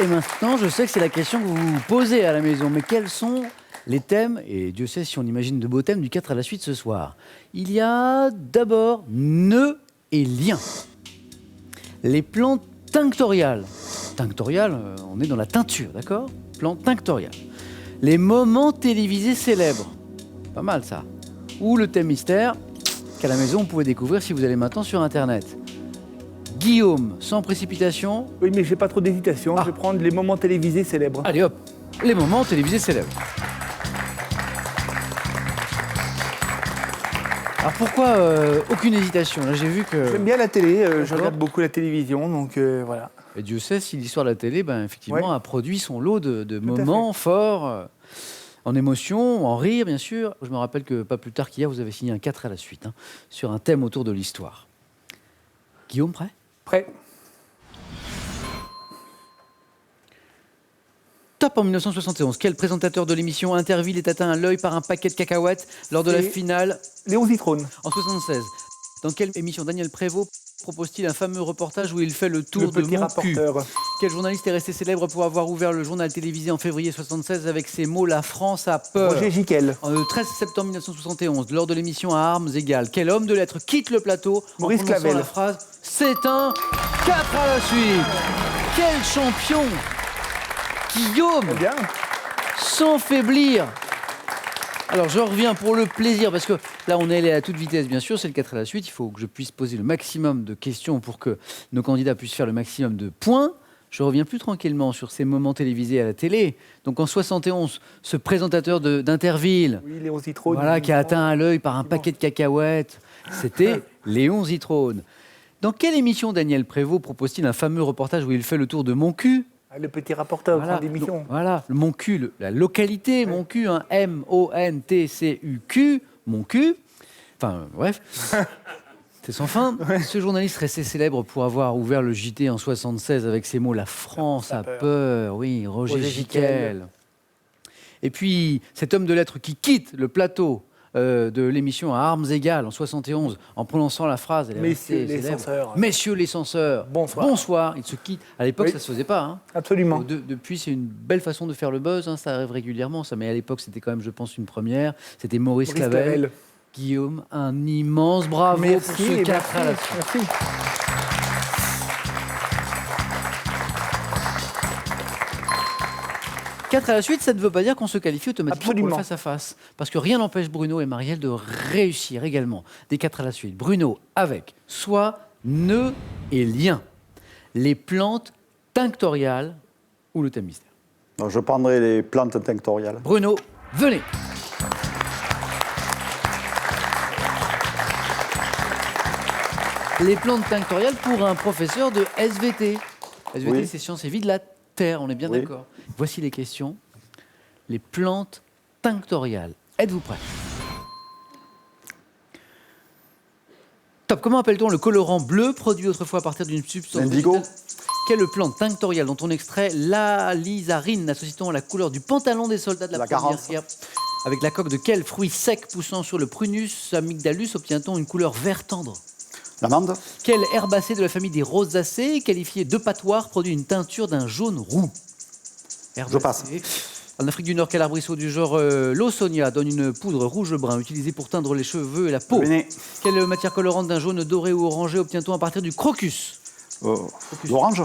Et maintenant, je sais que c'est la question que vous vous posez à la maison. Mais quels sont les thèmes, et Dieu sait si on imagine de beaux thèmes, du 4 à la suite ce soir? Il y a d'abord nœuds et liens. Les plantes tinctoriales. Tinctoriales, on est dans la teinture, d'accord? Plantes tinctoriales. Les moments télévisés célèbres. Pas mal ça. Ou le thème mystère qu'à la maison, vous pouvez découvrir si vous allez maintenant sur Internet. Guillaume, sans précipitation. Oui, mais j'ai pas trop d'hésitation. Je vais prendre les moments télévisés célèbres. Allez hop, les moments télévisés célèbres. Alors pourquoi aucune hésitation? Là, j'ai vu que... J'aime bien la télé, je regarde beaucoup la télévision, donc voilà. Et Dieu sait si l'histoire de la télé, effectivement, Ouais. a produit son lot de moments forts, en émotion, en rire, bien sûr. Je me rappelle que pas plus tard qu'hier, vous avez signé un 4 à la suite, sur un thème autour de l'histoire. Guillaume, prêt? Prêt. Top en 1971. Quel présentateur de l'émission Interville est atteint à l'œil par un paquet de cacahuètes lors de la C'est finale Léon Zitrone. en 76? Dans quelle émission Daniel Prévost propose-t-il un fameux reportage où il fait le tour Le de petit mon rapporteur. cul? Quel journaliste est resté célèbre pour avoir ouvert le journal télévisé en février 76 avec ces mots « La France a peur » Roger Giquel. Le 13 septembre 1971, lors de l'émission À armes égales, quel homme de lettres quitte le plateau Maurice en prononçant Clavel. la phrase « C'est un 4 à la suite ». Quel champion Guillaume, Très bien. sans faiblir. Alors, je reviens pour le plaisir, parce que là, on est allé à toute vitesse, bien sûr, c'est le 4 à la suite. Il faut que je puisse poser le maximum de questions pour que nos candidats puissent faire le maximum de points. Je reviens plus tranquillement sur ces moments télévisés à la télé. Donc, en 71, ce présentateur d'Interville, Oui, Léon Zitrone. voilà, qui a atteint à l'œil par un paquet de cacahuètes, c'était Léon Zitrone. Dans quelle émission Daniel Prévost propose-t-il un fameux reportage où il fait le tour de mon cul? Ah, le petit rapporteur, grande émission. Voilà, le mon cul, la localité, mon cul, M-O-N-T-C-U-Q, mon cul. Enfin, bref. C'est sans fin. Ce journaliste resté célèbre pour avoir ouvert le JT en 76 avec ces mots « La France a peur ». Oui, Roger Giquel. Et puis, cet homme de lettres qui quitte le plateau de l'émission À armes égales en 71 en prononçant la phrase. Elle est Messieurs restée les célèbre. censeurs. Messieurs les censeurs. Bonsoir. Bonsoir. Il se quitte. À l'époque, Oui. ça se faisait pas. Hein. Absolument. Depuis, c'est une belle façon de faire le buzz. Ça arrive régulièrement, ça. Mais à l'époque, c'était quand même, je pense, une première. C'était Maurice Clavel. Guillaume, un immense bravo Merci, pour ce 4 à la suite. merci. Quatre à la suite, ça ne veut pas dire qu'on se qualifie automatiquement pour Absolument. le face-à-face. Parce que rien n'empêche Bruno et Marielle de réussir également des 4 à la suite. Bruno avec soit nœud et lien, les plantes tinctoriales ou le thème mystère. Donc, je prendrai les plantes tinctoriales. Bruno, venez. Les plantes tinctoriales pour un professeur de SVT. SVT, Oui. c'est sciences et vie de la Terre, on est bien Oui. d'accord. Voici les questions. Les plantes tinctoriales. Êtes-vous prêts? Top. Comment appelle-t-on le colorant bleu produit autrefois à partir d'une substance L'indigo. végétale? Quelle plante tinctoriale dont on extrait l'alizarine, associe-t-on à la couleur du pantalon des soldats de la La Première garance. Guerre? Avec la coque de quel fruit sec poussant sur le prunus amygdalus obtient-on une couleur vert tendre? L'amande. Quelle herbacée de la famille des rosacées, qualifiée de patoire, produit une teinture d'un jaune roux? Je passe. En Afrique du Nord, quel arbrisseau du genre Lawsonia donne une poudre rouge-brun utilisée pour teindre les cheveux et la peau? Venez. Quelle matière colorante d'un jaune doré ou orangé obtient-on à partir du crocus? L'orange.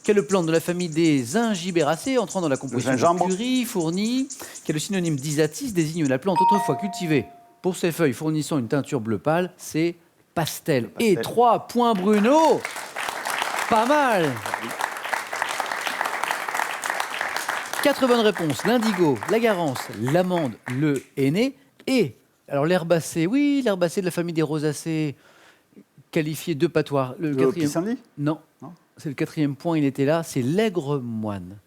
Quelle plante de la famille des ingibéracées entrant dans la composition Le gingembre. du curry fournie? Quel synonyme d'isatis désigne la plante autrefois cultivée pour ses feuilles fournissant une teinture bleu pâle? C'est pastel. Et 3 points Bruno. Pas mal. 4 bonnes réponses. L'indigo, la garance, l'amande, le henné et... Alors l'herbacée, oui, l'herbacée de la famille des rosacées, qualifiée de patoire. Le quatrième... pissenlit. Non. Non. C'est le 4e point, il était là, c'est l'aigre moine.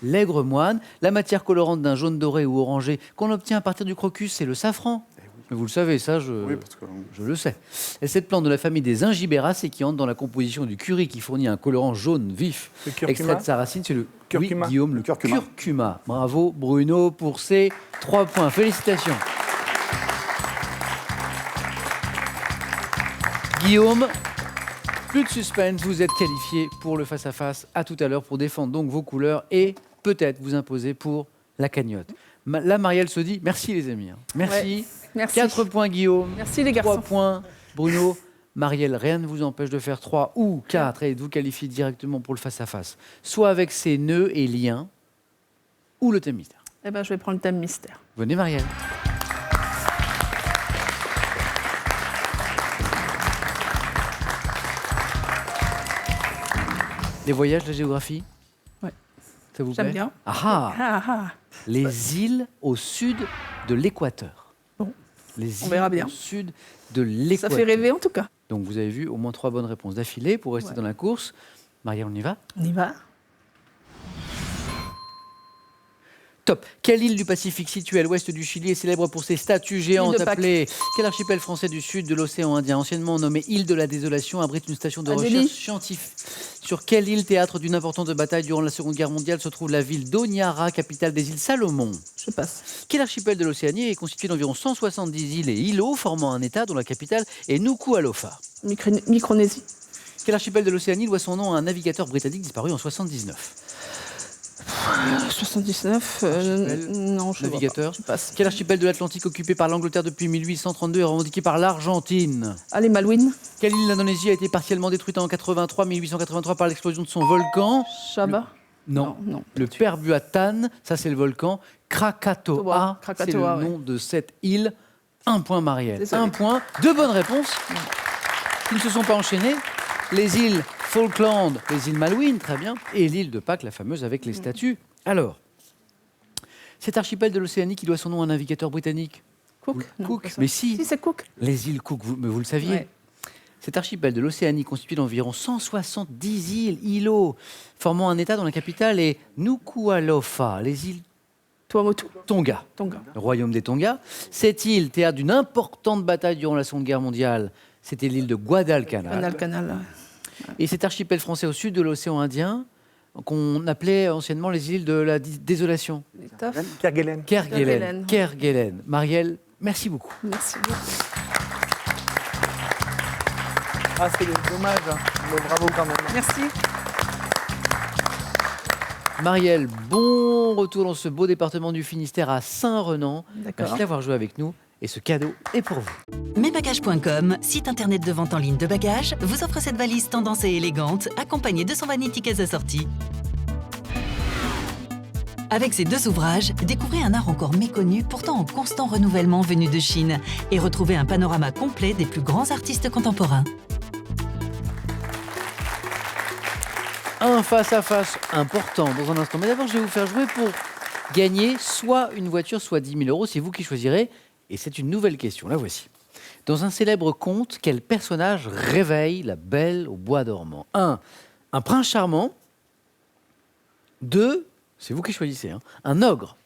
L'aigre moine, la matière colorante d'un jaune doré ou orangé qu'on obtient à partir du crocus, c'est le safran. Mais vous le savez, ça, je le sais. Et cette plante de la famille des ingibéracées qui entre dans la composition du curry qui fournit un colorant jaune vif, Le curcuma. extrait de sa racine, c'est le Curcuma. Oui, Guillaume, le Curcuma. curcuma. Bravo Bruno pour ces 3 points. Félicitations. Guillaume, Plus de suspense, vous êtes qualifiés pour le face-à-face. À tout à l'heure pour défendre donc vos couleurs et peut-être vous imposer pour la cagnotte. Là, Marielle se dit merci les amis. Merci. Ouais, merci. 4 points Guillaume. Merci les 3 garçons. points Bruno. Marielle, rien ne vous empêche de faire 3 ou 4 et de vous qualifier directement pour le face-à-face. Soit avec ses nœuds et liens, ou le thème mystère. Eh ben, je vais prendre le thème mystère. Venez Marielle. Les voyages, la géographie? Ouais. Ça vous plaît? J'aime bien. Ah ah. Ah, ah. Les îles au sud de l'équateur. Bon. Les On îles verra bien. au sud de Ça l'équateur. fait rêver en tout cas. Donc vous avez vu au moins 3 bonnes réponses d'affilée pour rester Ouais. dans la course. Marielle, on y va? On y va. Top. Quelle île du Pacifique située à l'ouest du Chili est célèbre pour ses statues géantes Île de Pâques. appelées... Quel archipel français du sud de l'océan Indien, anciennement nommé île de la Désolation, abrite une station de Adélie. recherche scientifique? Sur quelle île, théâtre d'une importante bataille durant la Seconde Guerre mondiale, se trouve la ville d'Honiara, capitale des îles Salomon? Je passe. Quel archipel de l'Océanie est constitué d'environ 170 îles et îlots formant un État dont la capitale est Nuku'alofa? Micronésie. Quel archipel de l'Océanie doit son nom à un navigateur britannique disparu en 79? 79. Archipel, Non, je navigateur. vois pas. Je passe. Quel archipel de l'Atlantique occupé par l'Angleterre depuis 1832 est revendiqué par l'Argentine? Allez, Malouine. Quelle île d'Indonésie a été partiellement détruite en 1883 par l'explosion de son volcan? Chaba. Non. Non. Le Perbuatan, ça c'est le volcan. Krakatoa, c'est Krakatoa, le ouais. nom de cette île. 1 point Marielle. Désolé. 1 point. 2 bonnes réponses qui ne se sont pas enchaînées. Les îles Falkland, les îles Malouines, très bien. Et l'île de Pâques, la fameuse avec les statues. Alors, cet archipel de l'Océanie qui doit son nom à un navigateur britannique? Cook. Non, Cook. pas ça. Mais si. Si, c'est Cook. Les îles Cook, mais vous le saviez? Ouais. Cet archipel de l'Océanie constitué d'environ 170 îles, îlots, formant un État dont la capitale est Nuku'alofa, les îles Tuamotu. Tonga, Tonga. le royaume des Tonga. Cette île, théâtre d'une importante bataille durant la Seconde Guerre mondiale, c'était l'île de Guadalcanal. Canal. Et cet archipel français au sud de l'océan Indien, qu'on appelait anciennement les îles de la Désolation. Les tafs. Kerguelen. Kerguelen. Kerguelen. Marielle, merci beaucoup. Merci beaucoup. Ah, c'est dommage. Hein. Mais bravo quand même. Merci. Marielle, bon retour dans ce beau département du Finistère à Saint-Renan. D'accord. Merci d'avoir joué avec nous et ce cadeau est pour vous. Mesbagages.com, site internet de vente en ligne de bagages, vous offre cette valise tendance et élégante, accompagnée de son vanity case assorti. Avec ces 2 ouvrages, découvrez un art encore méconnu, pourtant en constant renouvellement venu de Chine, et retrouvez un panorama complet des plus grands artistes contemporains. Un face-à-face important dans un instant. Mais d'abord, je vais vous faire jouer pour gagner soit une voiture, soit 10 000 euros. C'est vous qui choisirez. Et c'est une nouvelle question. La voici. Dans un célèbre conte, quel personnage réveille la belle au bois dormant? 1. Un prince charmant. 2. C'est vous qui choisissez. Hein, un ogre.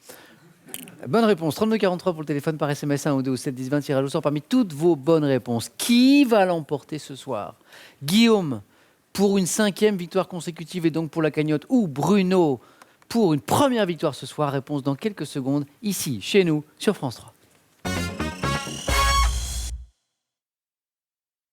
Bonne réponse. 3243 pour le téléphone par SMS 1 ou 2 ou 7 10 20. Tirage au sort parmi toutes vos bonnes réponses. Qui va l'emporter ce soir? Guillaume pour une 5e victoire consécutive et donc pour la cagnotte, ou Bruno pour une première victoire ce soir? Réponse dans quelques secondes, ici, chez nous, sur France 3.